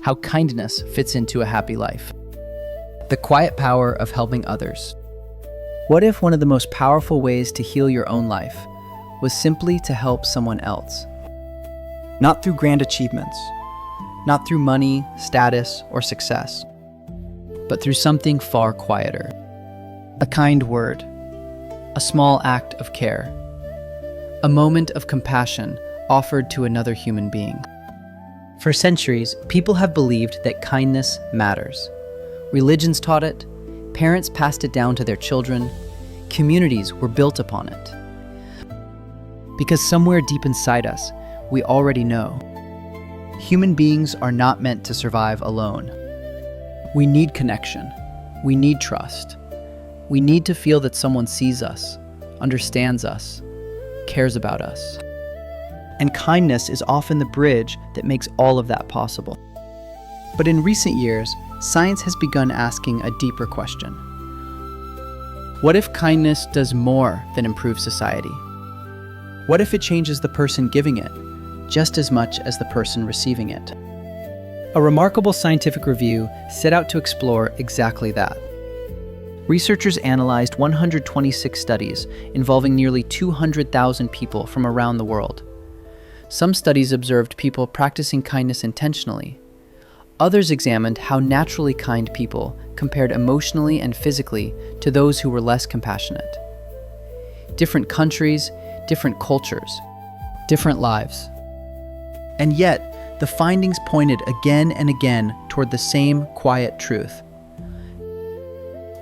how kindness fits into a happy life. The quiet power of helping others. What if one of the most powerful ways to heal your own life was simply to help someone else? Not through grand achievements, not through money, status, or success, but through something far quieter. A kind word, a small act of care, a moment of compassion offered to another human being. For centuries, people have believed that kindness matters. Religions taught it, parents passed it down to their children, communities were built upon it. Because somewhere deep inside us, we already know. Human beings are not meant to survive alone. We need connection. We need trust. We need to feel that someone sees us, understands us, cares about us. And kindness is often the bridge that makes all of that possible. But in recent years, science has begun asking a deeper question. What if kindness does more than improve society? What if it changes the person giving it just as much as the person receiving it? A remarkable scientific review set out to explore exactly that. Researchers analyzed 126 studies involving nearly 200,000 people from around the world. Some studies observed people practicing kindness intentionally. Others examined how naturally kind people compared emotionally and physically to those who were less compassionate. Different countries, different cultures, different lives. And yet, the findings pointed again and again toward the same quiet truth.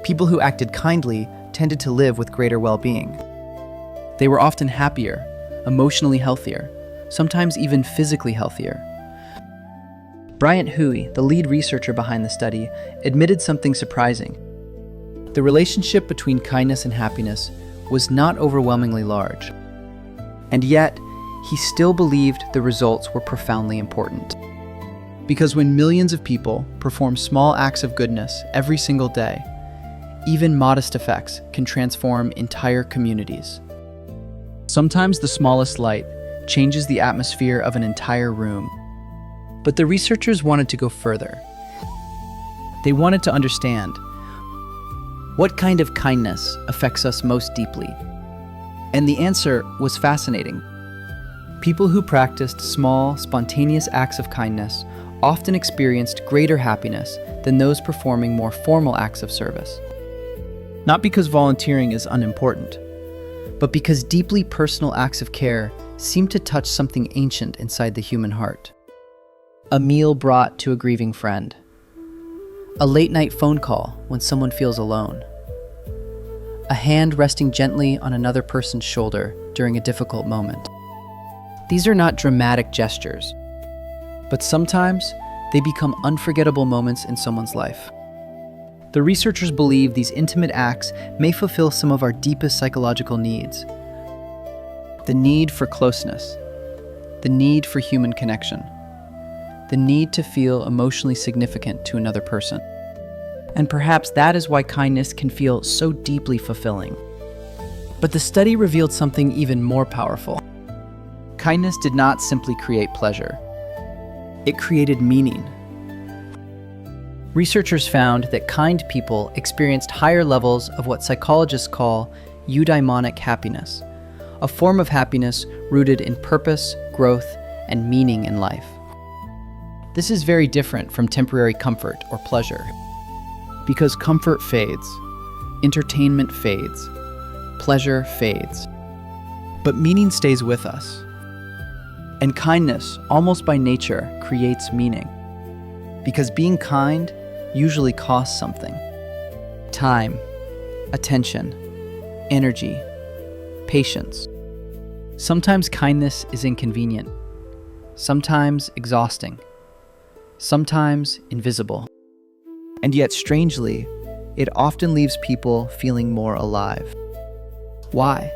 People who acted kindly tended to live with greater well-being. They were often happier, emotionally healthier, sometimes even physically healthier. Bryant Hui, the lead researcher behind the study, admitted something surprising. The relationship between kindness and happiness was not overwhelmingly large. And yet, he still believed the results were profoundly important. Because when millions of people perform small acts of goodness every single day, even modest effects can transform entire communities. Sometimes the smallest light changes the atmosphere of an entire room. But the researchers wanted to go further. They wanted to understand what kind of kindness affects us most deeply. And the answer was fascinating. People who practiced small, spontaneous acts of kindness often experienced greater happiness than those performing more formal acts of service. Not because volunteering is unimportant, but because deeply personal acts of care seem to touch something ancient inside the human heart. A meal brought to a grieving friend. A late-night phone call when someone feels alone. A hand resting gently on another person's shoulder during a difficult moment. These are not dramatic gestures, but sometimes they become unforgettable moments in someone's life. The researchers believe these intimate acts may fulfill some of our deepest psychological needs. The need for closeness, the need for human connection, the need to feel emotionally significant to another person. And perhaps that is why kindness can feel so deeply fulfilling. But the study revealed something even more powerful. Kindness did not simply create pleasure. It created meaning. Researchers found that kind people experienced higher levels of what psychologists call eudaimonic happiness, a form of happiness rooted in purpose, growth, and meaning in life. This is very different from temporary comfort or pleasure. Because comfort fades, entertainment fades, pleasure fades, but meaning stays with us. And kindness, almost by nature, creates meaning. Because being kind usually costs something. Time, attention, energy, patience. Sometimes kindness is inconvenient, sometimes exhausting, sometimes invisible. And yet, strangely, it often leaves people feeling more alive. Why?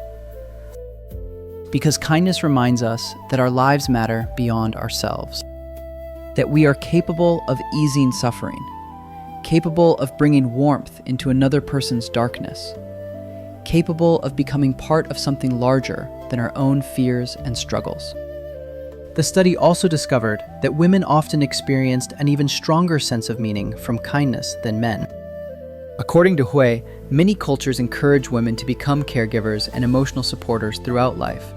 Because kindness reminds us that our lives matter beyond ourselves. That we are capable of easing suffering, capable of bringing warmth into another person's darkness, capable of becoming part of something larger than our own fears and struggles. The study also discovered that women often experienced an even stronger sense of meaning from kindness than men. According to Hui, many cultures encourage women to become caregivers and emotional supporters throughout life.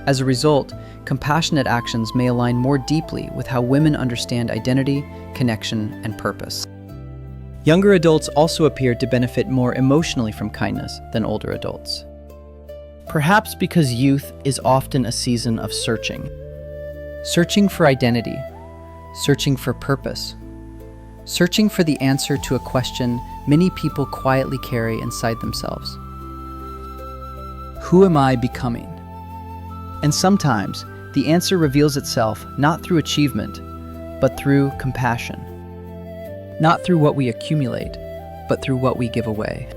As a result, compassionate actions may align more deeply with how women understand identity, connection, and purpose. Younger adults also appeared to benefit more emotionally from kindness than older adults. Perhaps because youth is often a season of searching. Searching for identity, searching for purpose, searching for the answer to a question many people quietly carry inside themselves. Who am I becoming? And sometimes, the answer reveals itself not through achievement, but through compassion. Not through what we accumulate, but through what we give away.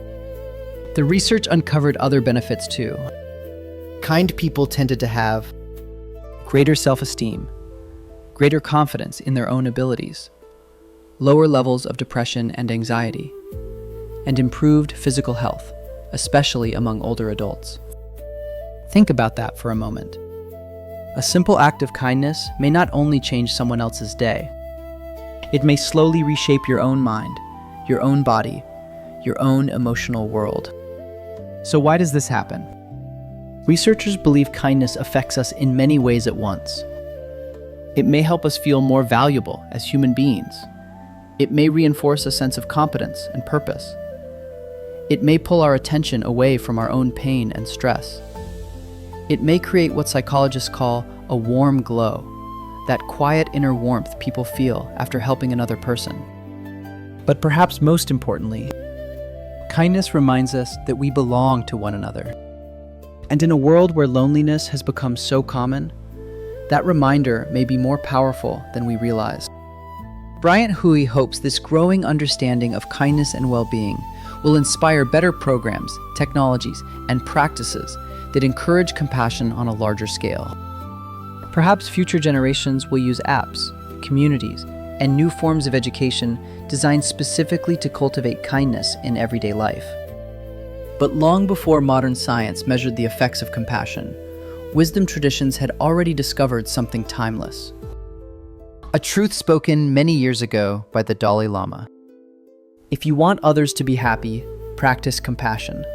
The research uncovered other benefits too. Kind people tended to have greater self-esteem, greater confidence in their own abilities, lower levels of depression and anxiety, and improved physical health, especially among older adults. Think about that for a moment. A simple act of kindness may not only change someone else's day, it may slowly reshape your own mind, your own body, your own emotional world. So why does this happen? Researchers believe kindness affects us in many ways at once. It may help us feel more valuable as human beings. It may reinforce a sense of competence and purpose. It may pull our attention away from our own pain and stress. It may create what psychologists call a warm glow, that quiet inner warmth people feel after helping another person. But perhaps most importantly, kindness reminds us that we belong to one another. And in a world where loneliness has become so common, that reminder may be more powerful than we realize. Bryant Hui hopes this growing understanding of kindness and well-being will inspire better programs, technologies, and practices that encourage compassion on a larger scale. Perhaps future generations will use apps, communities, and new forms of education designed specifically to cultivate kindness in everyday life. But long before modern science measured the effects of compassion, wisdom traditions had already discovered something timeless. A truth spoken many years ago by the Dalai Lama. If you want others to be happy, practice compassion.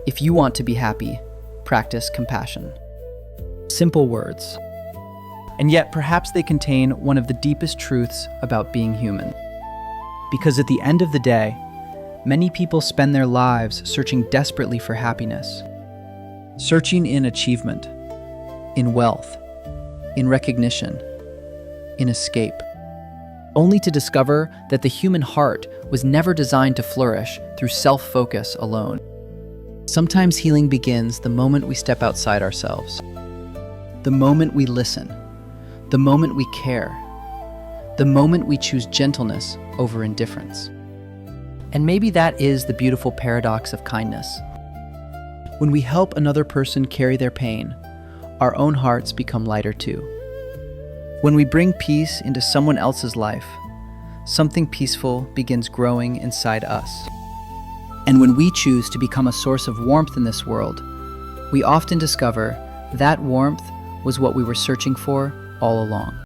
If you want to be happy, practice compassion. Simple words. And yet perhaps they contain one of the deepest truths about being human. Because at the end of the day, many people spend their lives searching desperately for happiness. Searching in achievement, in wealth, in recognition, in escape. Only to discover that the human heart was never designed to flourish through self-focus alone. Sometimes healing begins the moment we step outside ourselves. The moment we listen. The moment we care. The moment we choose gentleness over indifference. And maybe that is the beautiful paradox of kindness. When we help another person carry their pain, our own hearts become lighter too. When we bring peace into someone else's life, something peaceful begins growing inside us. And when we choose to become a source of warmth in this world, we often discover that warmth was what we were searching for all along.